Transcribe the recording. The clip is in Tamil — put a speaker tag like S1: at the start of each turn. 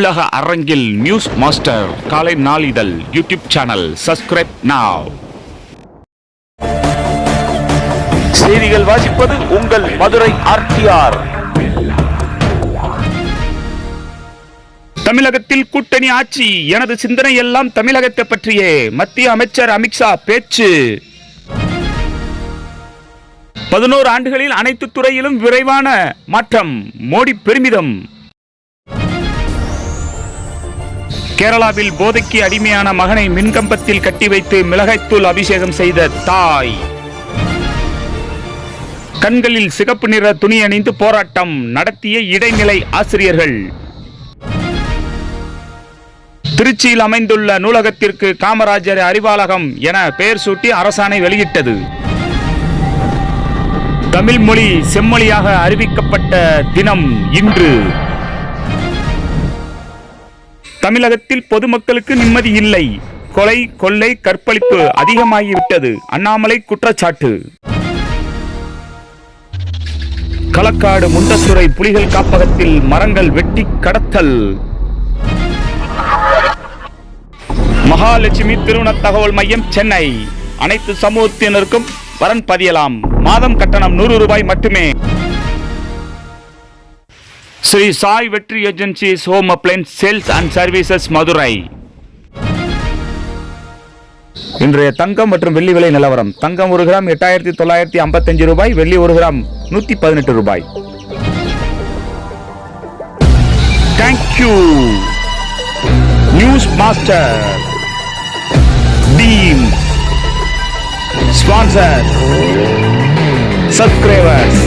S1: உள்ளக அரங்கில் நியூஸ் மாஸ்டர் காலை நாளிதழ் யூடியூப் சேனல் சப்ஸ்கிரைப் நாவ். செய்திகள் வாசிப்பது உங்கள் மதுரை ஆர்டிஆர். தமிழகத்தில் கூட்டணி ஆட்சி, எனது சிந்தனை எல்லாம் தமிழகத்தை பற்றியே. மத்திய அமைச்சர் அமித்ஷா பேச்சு. 11 ஆண்டுகளில் அனைத்து துறையிலும் விரைவான மாற்றம், மோடி பெருமிதம். கேரளாவில் போதைக்கு அடிமையான மகனை மின்கம்பத்தில் கட்டி வைத்து மிளகாய்த்தூள் அபிஷேகம் செய்த தாய். கண்களில் சிகப்பு நிற துணி அணிந்து போராட்டம் நடத்திய இடைநிலை ஆசிரியர்கள். திருச்சியில் அமைந்துள்ள நூலகத்திற்கு காமராஜர் அறிவாலகம் என பெயர் சூட்டி அரசாணை வெளியிட்டது. தமிழ் மொழி செம்மொழியாக அறிவிக்கப்பட்ட தினம் இன்று. தமிழகத்தில் பொதுமக்களுக்கு நிம்மதி இல்லை. கொலை, கொள்ளை, கற்பழிப்பு அதிகமாகிவிட்டது. அண்ணாமலை குற்றச்சாட்டு. களக்காடு முண்டத்துறை புலிகள் காப்பகத்தில் மரங்கள் வெட்டி கடத்தல். மகாலட்சுமி திருமண தகவல் மையம் சென்னை. அனைத்து சமூகத்தினருக்கும் வரன் பதியலாம். மாதம் கட்டணம் 100 ரூபாய் மட்டுமே. ஸ்ரீ சாய் வெற்றி agencies home appliances sales and services Madurai. இன்றைய தங்கம் மற்றும் வெள்ளி விலை நிலவரம். தங்கம் 1 கிராம் 8955 ரூபாய், வெள்ளி 1 கிராம் 118 ரூபாய். Thank you news master team sponsor subscribers.